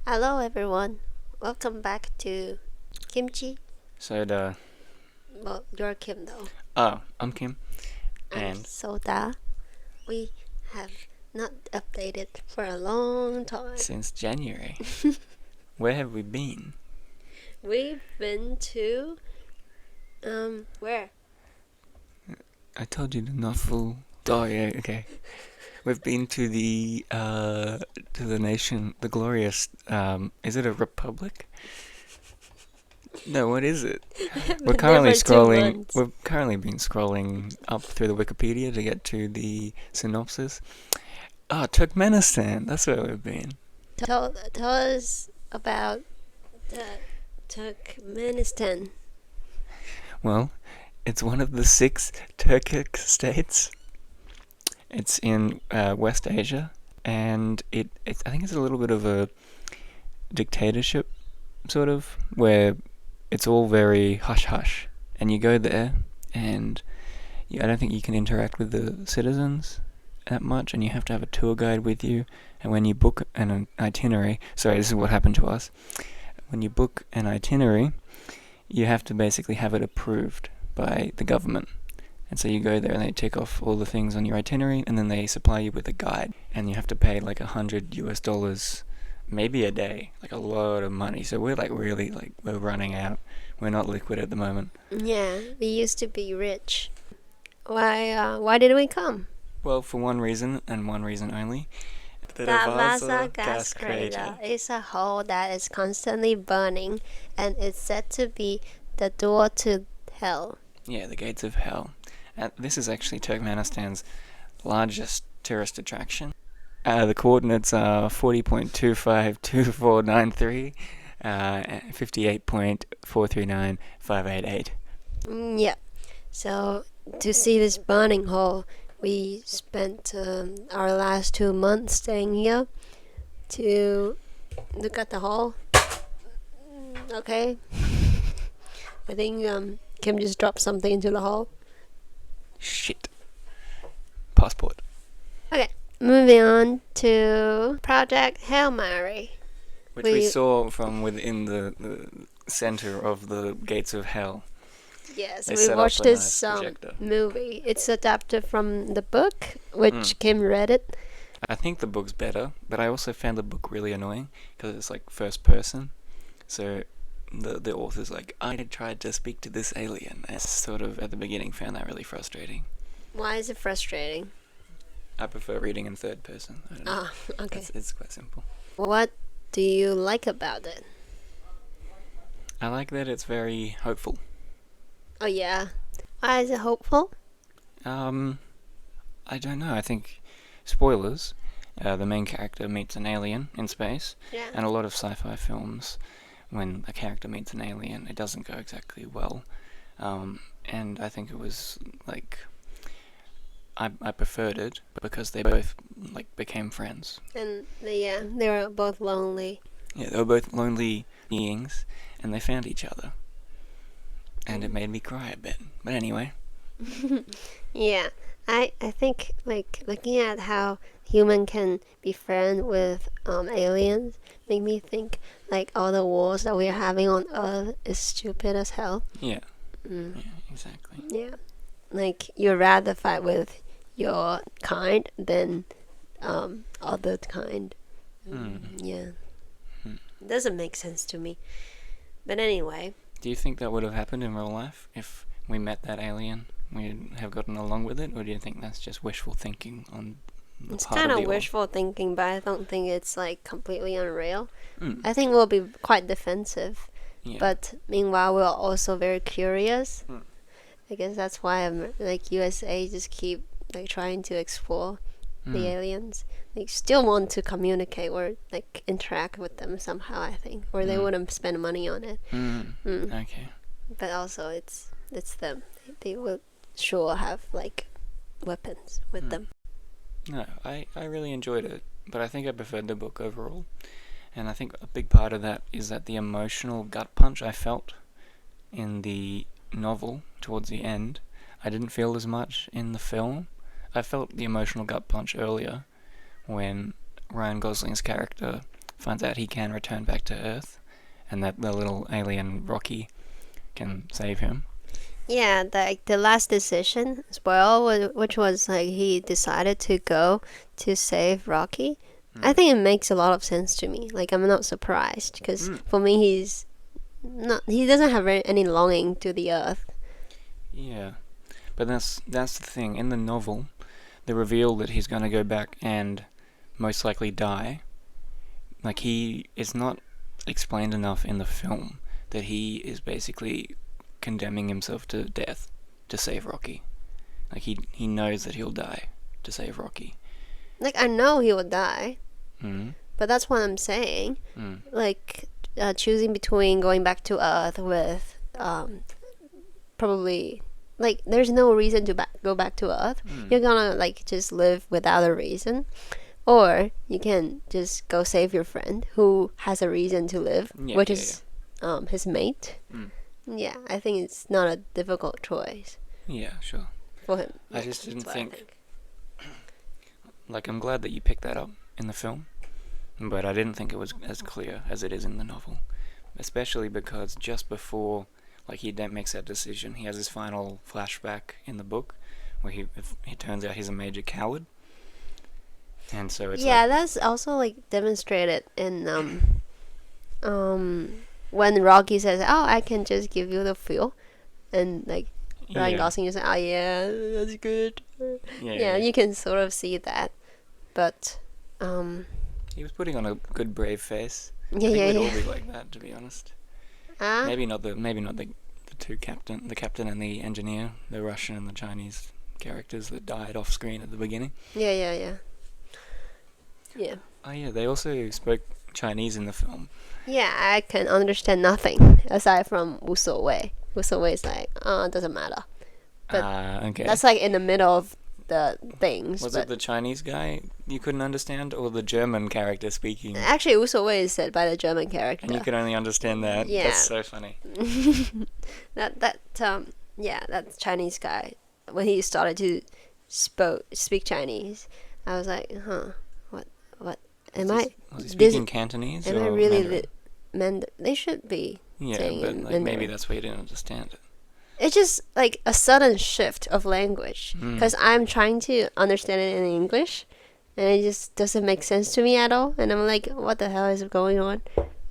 Hello everyone. Welcome back to Kimchi. Soda. Well, you're Kim though. I'm Kim, I'm and Soda. We have not updated for a long time. since January, where have we been? We've been to where? I told you to not fool. Oh yeah, okay. We've been to the nation, the glorious. Is it a republic? No, what is it? We're Been there currently for 2 scrolling. months. We've currently been scrolling up through the Wikipedia to get to the synopsis. Turkmenistan. That's where we've been. Tell us about the Turkmenistan. Well, it's one of the 6 Turkic states. It's in West Asia, and I think it's a little bit of a dictatorship, sort of, where it's all very hush-hush. And you go there, and I don't think you can interact with the citizens that much, and you have to have a tour guide with you. And when you book an itinerary, sorry, this is what happened to us. When you book an itinerary, you have to basically have it approved by the government. And so you go there and they tick off all the things on your itinerary, and then they supply you with a guide. And you have to pay like $100 maybe a day, like a lot of money. So we're like really like we're running out. We're not liquid at the moment. Yeah, we used to be rich. Why did we come? Well, for one reason and one reason only. The Vasa gas crater is a hole that is constantly burning, and it's said to be the door to hell. Yeah, the gates of hell. This is actually Turkmenistan's largest tourist attraction. The coordinates are 40.252493, 58.439588. Yeah. So to see this burning hole, we spent our last 2 months staying here to look at the hole. Okay. I think Kim just dropped something into the hole. Shit. Passport. Okay. Moving on to Project Hail Mary. Which we saw from within the center of the gates of hell. Yes, They we set up watched a this nice projector. movie. It's adapted from the book, which Kim read it. I think the book's better, but I also found the book really annoying because it's like first person. So the author's like, I tried to speak to this alien. I sort of at the beginning found that really frustrating. Why is it frustrating? I prefer reading in third person. I don't know. Ah, okay. It's quite simple. What do you like about it? I like that it's very hopeful. Oh yeah. Why is it hopeful? I don't know. I think spoilers. The main character meets an alien in space, Yeah. and a lot of sci-fi films, when a character meets an alien, it doesn't go exactly well. And I think it was like I preferred it because they both like became friends. And they were both lonely. Yeah, they were both lonely beings, and they found each other. And it made me cry a bit. But anyway. Yeah. I think like looking at how human can be friends with aliens make me think like all the wars that we're having on Earth is stupid as hell. Yeah. Yeah, exactly. Yeah. Like you'd rather fight with your kind than other kind. Yeah. It doesn't make sense to me. But anyway. Do you think that would have happened in real life if we met that alien? We'd have gotten along with it? Or do you think that's just wishful thinking on the It's part kind of of the wishful thinking, but I don't think it's like completely unreal. author? I think we'll be quite defensive, Yeah. but meanwhile we're also very curious. Mm. I guess that's why I'm like USA just keep like trying to explore the aliens. They still want to communicate or like interact with them somehow. I think, or they wouldn't spend money on it. Okay. But also, it's them. They will sure have like weapons with them. No, I really enjoyed it, but I think I preferred the book overall. And I think a big part of that is that the emotional gut punch I felt in the novel towards the end, I didn't feel as much in the film. I felt the emotional gut punch earlier when Ryan Gosling's character finds out he can return back to Earth, and that the little alien Rocky can save him. Yeah, the last decision as well, which was like he decided to go to save Rocky. I think it makes a lot of sense to me. Like I'm not surprised because for me he doesn't have any longing to the Earth. Yeah, but that's the thing. In the novel, the reveal that he's going to go back and most likely die, like he is not explained enough in the film that he is basically condemning himself to death to save Rocky. Like he knows that he'll die to save Rocky. Like I know he would die, Mm. but that's what I'm saying. Mm. Like choosing between going back to Earth with probably like there's no reason to go back to Earth. You're gonna like just live without a reason, or you can just go save your friend who has a reason to live, which is his mate. Yeah, I think it's not a difficult choice Yeah, sure. for him. I just didn't that's what I think. Like, I'm glad that you picked that up in the film, but I didn't think it was as clear as it is in the novel. Especially because just before, like, he makes that decision, he has his final flashback in the book where he turns out he's a major coward. And so it's Yeah, like, that's also like demonstrated in when Rocky says, "Oh, I can just give you the fuel," and like Ryan yeah, Gosling is like, "Oh yeah, that's good." yeah. You can sort of see that, but He was putting on a good brave face. yeah, I think yeah, we'd yeah. all be like that, to be honest. Ah, Maybe not the two the captain and the engineer, the Russian and the Chinese characters that died off screen at the beginning. yeah, yeah, yeah, yeah. Oh yeah, they also spoke Chinese in the film. Yeah, I can understand nothing aside from 无所谓. 无所谓 is like, it doesn't matter. But Okay. that's like in the middle of the things. Was but it the Chinese guy you couldn't understand, or the German character speaking? actually, 无所谓 is said by the German character. And you could only understand that. Yeah. That's so funny. that Chinese guy, when he started to speak Chinese, I was like, what am I? Was he this- speaking Cantonese Am or I really Mandarin? They should be Yeah, saying but in like, maybe Mandarin. that's why you didn't understand it. It's just like a sudden shift of language because I'm trying to understand it in English, and it just doesn't make sense to me at all. And I'm like, what the hell is going on?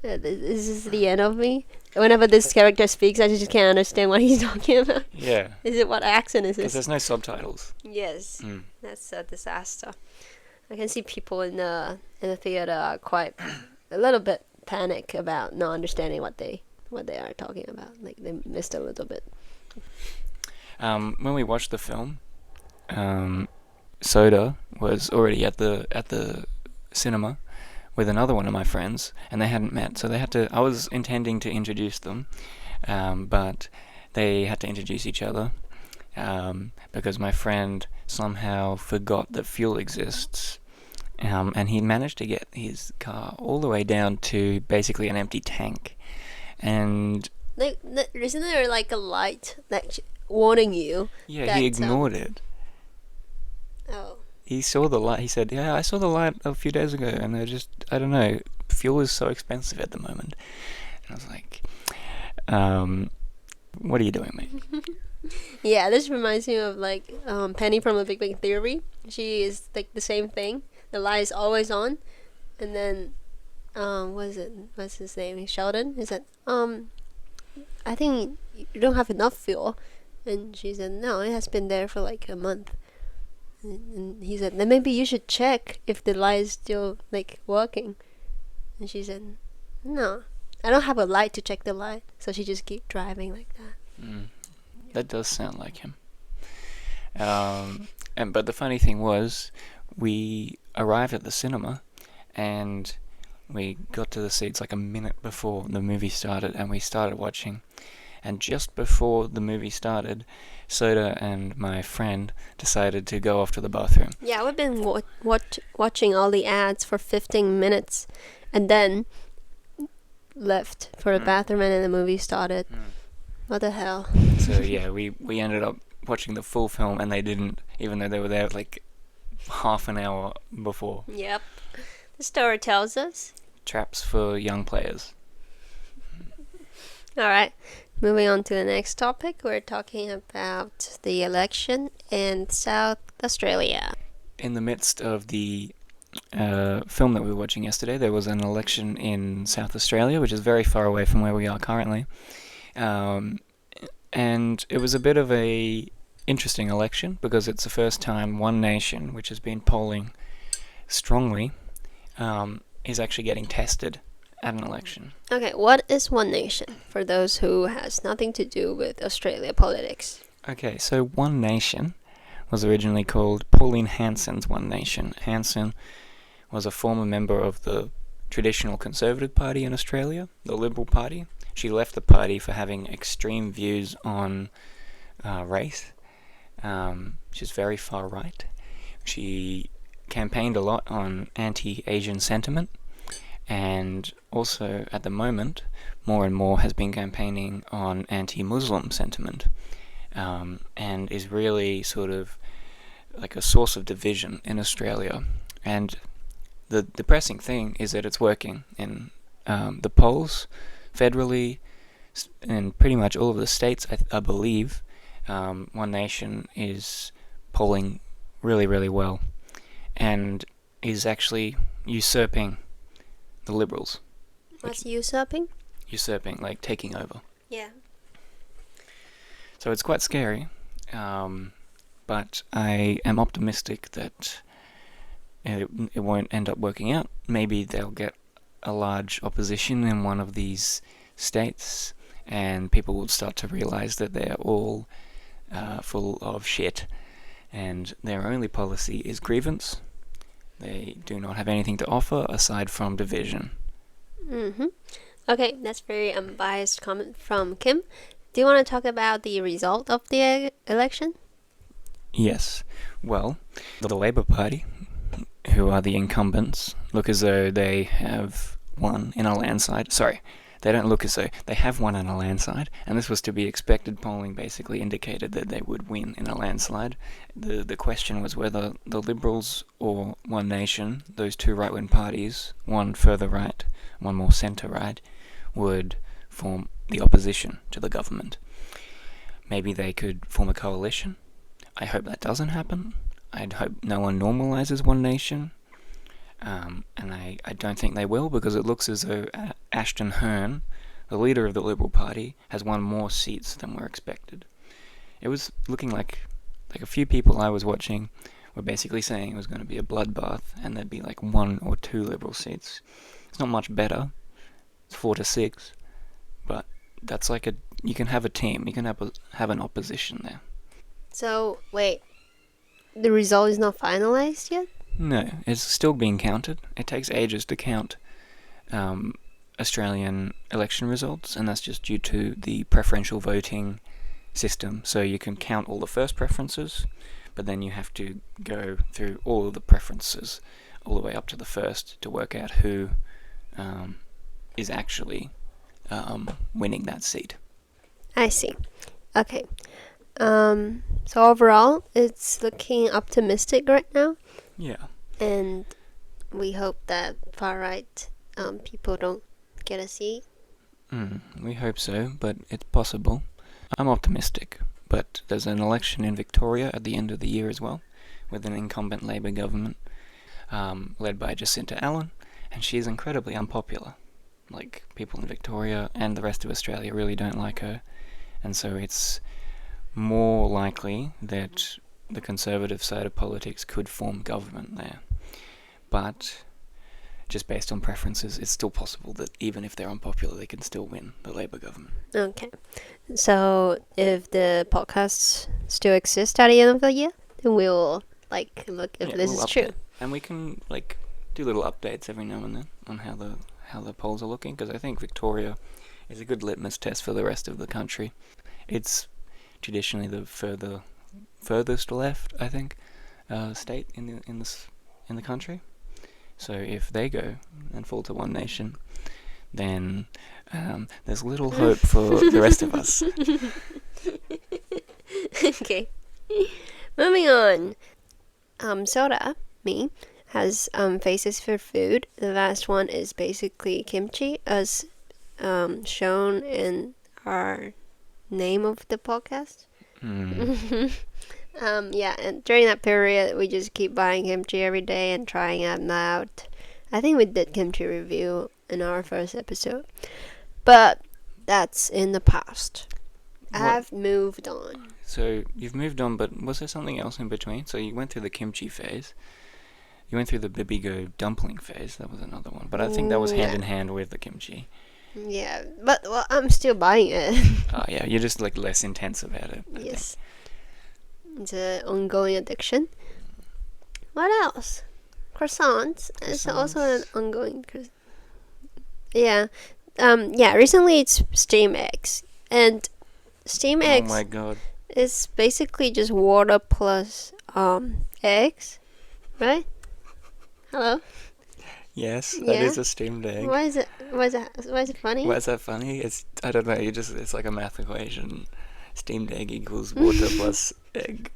Is this the end of me? Whenever this character speaks, I just can't understand what he's talking about. Yeah. Is it what accent is Because this? there's no subtitles. Yes, Mm. that's a disaster. I can see people in the theater are quite a little bit panic about not understanding what they are talking about. Like they missed a little bit. When we watched the film, Soda was already at the cinema with another one of my friends, and they hadn't met, so they had to. I was intending to introduce them, but they had to introduce each other because my friend somehow forgot that fuel exists, and he managed to get his car all the way down to basically an empty tank, and Like, isn't there like a light that warning you? yeah, That, he ignored it. Oh, He saw the light. He said, "Yeah, I saw the light a few days ago, and I don't know, fuel is so expensive at the moment." And I was like, "What are you doing, mate?" yeah. This reminds me of like Penny from The Big Bang Theory. She is like the same thing. The light is always on, and then what is it? What's his name? Sheldon. Is it I think you don't have enough fuel, and she said no, it has been there for like a month. And he said, then maybe you should check if the light is still like working. And she said, no, I don't have a light to check the light. So she just keep driving like that. That does sound like him. But the funny thing was, we arrived at the cinema, and we got to the seats like a minute before the movie started, and we started watching. And just before the movie started, Soda and my friend decided to go off to the bathroom. Yeah, we've been watching all the ads for 15 minutes, and then left for the bathroom, and then the movie started. What the hell? So yeah, we ended up watching the full film, and they didn't, even though they were there like half an hour before. Yep. The story tells us traps for young players. All right. Moving on to the next topic, we're talking about the election in South Australia. In the midst of the film that we were watching yesterday, there was an election in South Australia, which is very far away from where we are currently. Um, and it was a bit of a interesting election because it's the first time One Nation, which has been polling strongly, is actually getting tested at an election. Okay, what is One Nation for those who has nothing to do with Australia politics? Okay, so One Nation was originally called Pauline Hanson's One Nation. Hanson was a former member of the traditional Conservative Party in Australia, the Liberal Party. She left the party for having extreme views on race. She's very far right. She campaigned a lot on anti-Asian sentiment, and also at the moment more and more has been campaigning on anti-Muslim sentiment, and is really sort of like a source of division in Australia. And the depressing thing is that it's working in the polls federally in pretty much all of the states. I believe One Nation is polling really, really well, and is actually usurping the Liberals. What's usurping? Usurping, like taking over. Yeah. So it's quite scary, but I am optimistic that it won't end up working out. Maybe they'll get a large opposition in one of these states, and people will start to realize that they're all full of shit, and their only policy is grievance. They do not have anything to offer aside from division. Mm-hmm. Okay, that's very unbiased comment from Kim. Do you want to talk about the result of the election? Yes. Well, the Labour Party, who are the incumbents, look as though they have won in a landslide. Sorry, they don't look as though they have won in a landslide, and this was to be expected. Polling basically indicated that they would win in a landslide. The question was whether the Liberals or One Nation, those two right-wing parties, one further right, one more centre-right, would form the opposition to the government. Maybe they could form a coalition. I hope that doesn't happen. I'd hope no one normalises One Nation. And I don't think they will, because it looks as though Ashton Hearn, the leader of the Liberal Party, has won more seats than were expected. It was looking like a few people I was watching were basically saying it was going to be a bloodbath and there'd be like 1 or 2 Liberal seats. It's not much better. It's 4 to 6, but that's like you can have a team. You can have an opposition there. So, wait. The result is not finalized yet? No, it's still being counted. It takes ages to count Australian election results, and that's just due to the preferential voting system. So you can count all the first preferences, but then you have to go through all of the preferences all the way up to the first to work out who is actually winning that seat. I see. Okay. So overall, it's looking optimistic right now. Yeah. And we hope that far-right people don't get a seat. We hope so, but it's possible. I'm optimistic, but there's an election in Victoria at the end of the year as well, with an incumbent Labour government led by Jacinta Allen, and she is incredibly unpopular. Like, people in Victoria and the rest of Australia really don't like her, and so it's more likely that the Conservative side of politics could form government there. But just based on preferences, it's still possible that even if they're unpopular, they can still win the Labour government. Okay. So if the podcasts still exist at the end of the year, then we'll look if this is true. And we can do little updates every now and then on how the polls are looking, because I think Victoria is a good litmus test for the rest of the country. It's traditionally the furthest left, I think, state in the country. So if they go and fall to One Nation, then there's little hope for the rest of us. Okay. Moving on. Soda, me, has phases for food. The last one is basically kimchi, as shown in our name of the podcast. Yeah, and during that period, we just keep buying kimchi every day and trying them out. I think we did kimchi review in our first episode, but that's in the past. I've moved on. So you've moved on, but was there something else in between? So you went through the kimchi phase. You went through the bibigo dumpling phase. That was another one, but I think that was hand in hand with the kimchi. Yeah, but well, I'm still buying it. Oh yeah, you're just like less intense about it. Yes, it's an ongoing addiction. What else? Croissants. It's also an ongoing. Yeah, yeah. Recently, it's steam eggs, and steam eggs. Oh my god. Is basically just water plus eggs, right? Hello. Yes, that is a steamed egg. Why is it? Why is it funny? Why is that funny? I don't know. It's like a math equation. Steamed egg equals water plus egg.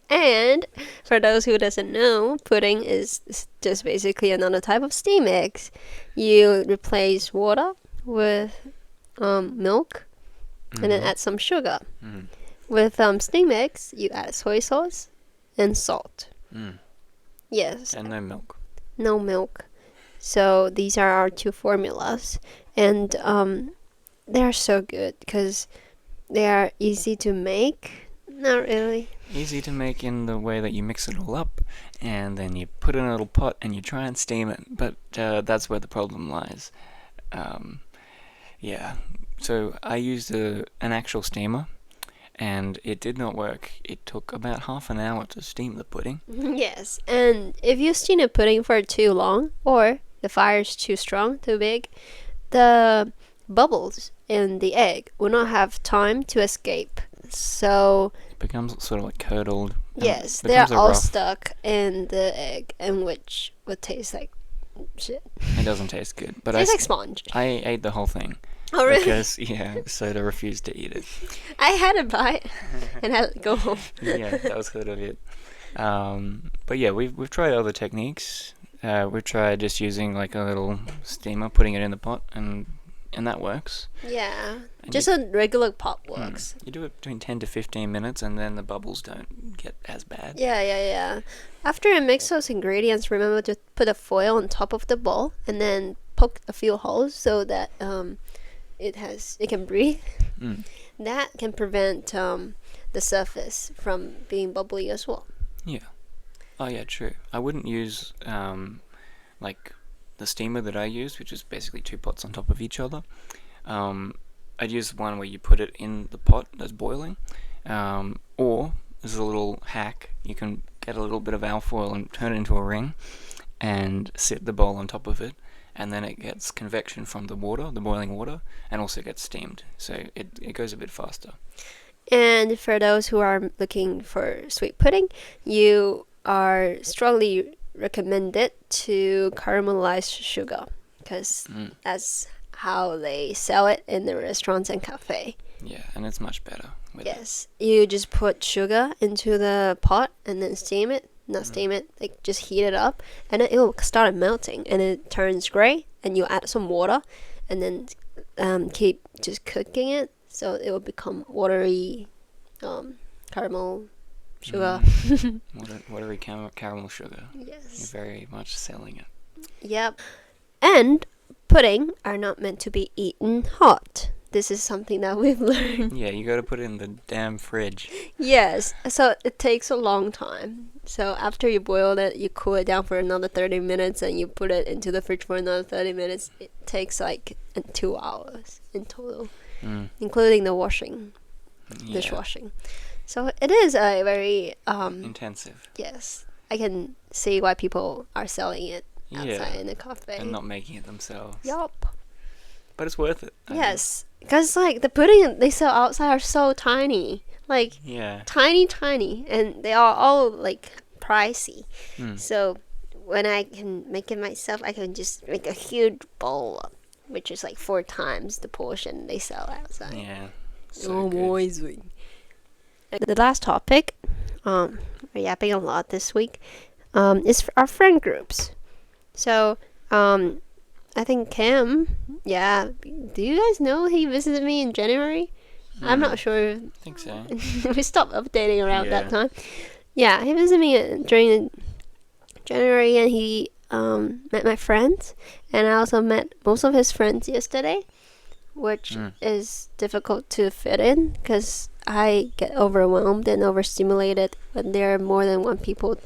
And for those who doesn't know, pudding is just basically another type of steam eggs. You replace water with milk, and then add some sugar. With steam eggs, you add soy sauce and salt. Yes. And no milk. No milk. So these are our two formulas, and they're so good because they are easy to make. Not really. Easy to make in the way that you mix it all up, and then you put it in a little pot and you try and steam it. But that's where the problem lies. Yeah. So I used an actual steamer, and it did not work. It took about half an hour to steam the pudding. Yes, and if you steam a pudding for too long, or the fire's too strong, too big, the bubbles in the egg will not have time to escape. So it becomes sort of like curdled. Yes, they're all stuck in the egg, and which would taste like shit. It doesn't taste good. But tastes like sponge. I ate the whole thing. Oh, really? Because, Soda refused to eat it. I had a bite and had to go home. Yeah, that was sort of it. But yeah, we've tried other techniques. We've tried just using like a little steamer, putting it in the pot, and that works. Yeah, and just a regular pot works. You do it between 10 to 15 minutes, and then the bubbles don't get as bad. Yeah. After you mix those ingredients, remember to put a foil on top of the bowl, and then poke a few holes so that it can breathe. That can prevent the surface from being bubbly as well. Yeah. Oh yeah, true. I wouldn't use like the steamer that I use, which is basically two pots on top of each other. I'd use one where you put it in the pot that's boiling, or there's a little hack. You can get a little bit of alfoil and turn it into a ring, and sit the bowl on top of it. And then it gets convection from the boiling water, and also gets steamed. So it goes a bit faster. And for those who are looking for sweet pudding, you are strongly recommended to caramelize sugar, because that's how they sell it in the restaurants and cafe. Yeah, and it's much better. Yes, you just put sugar into the pot and then steam it. Not steam it, like just heat it up, and it will start melting, and it turns gray, and you add some water, and then keep just cooking it, so it will become watery caramel sugar. Watery caramel sugar. Yes. You're very much selling it. Yep. And pudding are not meant to be eaten hot. This is something that we've learned. Yeah, you got to put it in the damn fridge. Yes, so it takes a long time. So after you boil it, you cool it down for another 30 minutes, and you put it into the fridge for another 30 minutes. It takes like 2 hours in total, including the washing, dishwashing. So it is a very intensive. Yes, I can see why people are selling it outside in a cafe and not making it themselves. Yup. But it's worth it. Yes, because like the pudding they sell outside are so tiny, like tiny, and they are all like pricey. So when I can make it myself, I can just make a huge bowl, which is like 4 times the portion they sell outside. Yeah. So good. The last topic, we're yapping a lot this week. is our friend groups. So I think Cam, yeah. Do you guys know he visited me in January? I'm not sure. I think so. We stopped updating around that Yeah. time. Yeah, he visited me during January, and he met my friends, and I also met most of his friends yesterday, which is difficult to fit in because I get overwhelmed and overstimulated when there are more than one people,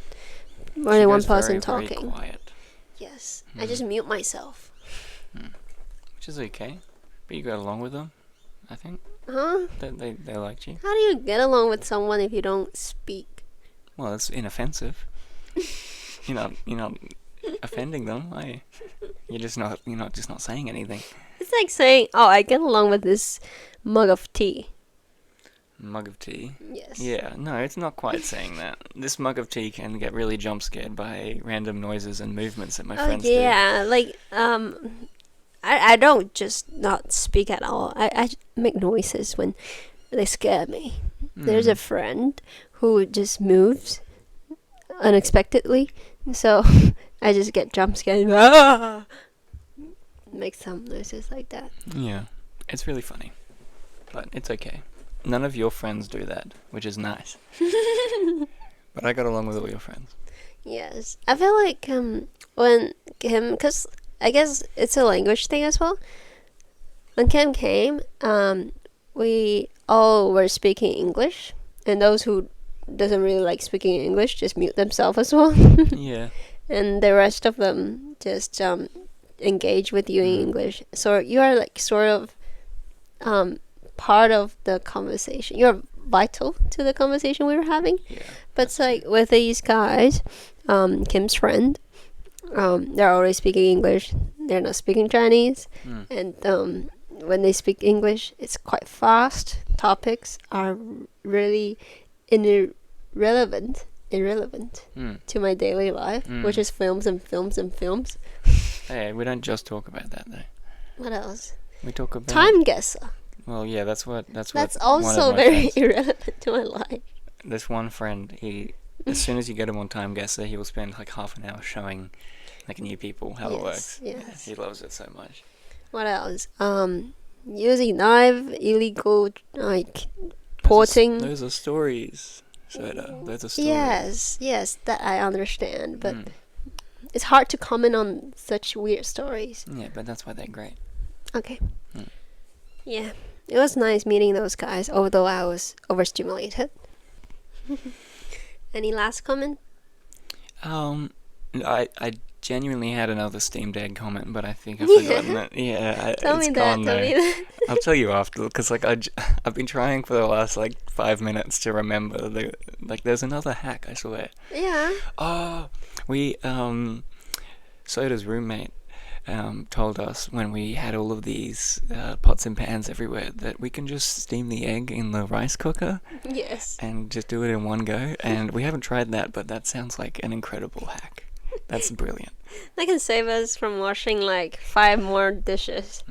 more She than one goes person very talking. quiet. Yes, I just mute myself. Which is okay. But you got along with them, I think. Huh? They liked you. How do you get along with someone if you don't speak? Well, it's inoffensive. You're not offending them. You're not just not saying anything. It's like saying, "Oh, I get along with this mug of tea." Mug of tea. Yes. Yeah, no, it's not quite saying that. This mug of tea can get really jump scared by random noises and movements that my friends do. Yeah, like I don't just not speak at all. I make noises when they scare me. There's a friend who just moves unexpectedly, so I just get jump scared. Ah! Make some noises like that. Yeah, it's really funny, but it's okay. None of your friends do that, which is nice. But I got along with all your friends. Yes, I feel like when Kim, because I guess it's a language thing as well. When Kim came, we all were speaking English, and those who doesn't really like speaking English just mute themselves as well. Yeah. And the rest of them just engage with you in English. So you are like sort of part of the conversation. You're vital to the conversation we were having. Yeah. But it's like with these guys, Kim's friend, they're always speaking English. They're not speaking Chinese, and when they speak English, it's quite fast. Topics are really irrelevant to my daily life, which is films and films and films. Hey, we don't just talk about that though. What else? We talk about Time guesser. Well, yeah, that's what That's one also of my very friends, irrelevant to my life. this one friend, as soon as you get him on Time Guesser, he will spend like half an hour showing like new people how it works. Yes. He loves it so much. What else? Using knife, illegal like porting. Those are stories, Soda. Those are stories. Yes, that I understand, but it's hard to comment on such weird stories. Yeah, but that's why they're great. Okay. Yeah, it was nice meeting those guys, although I was overstimulated. Any last comment? I genuinely had another Steam Deck comment, but I think I've forgotten it. Yeah, Tell it's me that. gone Tell though. me that. I'll tell you after, because like I've been trying for the last like 5 minutes to remember there's another hack, I swear. Yeah. Oh, we Soda's roommate told us when we had all of these pots and pans everywhere that we can just steam the egg in the rice cooker Yes. and just do it in one go. And we haven't tried that, but that sounds like an incredible hack. That's brilliant. That can save us from washing like 5 more dishes.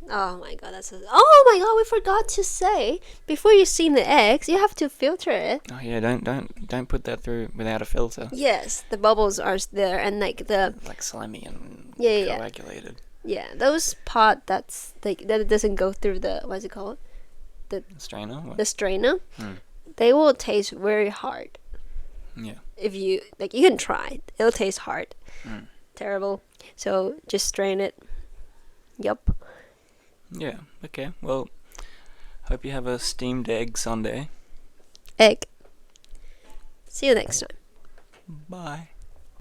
Oh my god, oh my god, we forgot to say before you steam the eggs, you have to filter it. Oh yeah, don't put that through without a filter. Yes, the bubbles are there, and like the Like slimy and Yeah. coagulated. Yeah, those pot that's like that doesn't go through the what's it called? Strainer? What? The strainer. They will taste very hard. Yeah. If you like, you can try it. It'll taste hard. Terrible. So just strain it. Yup. Yeah. Okay. Well, hope you have a steamed egg Sunday. Egg. See you next time. Bye.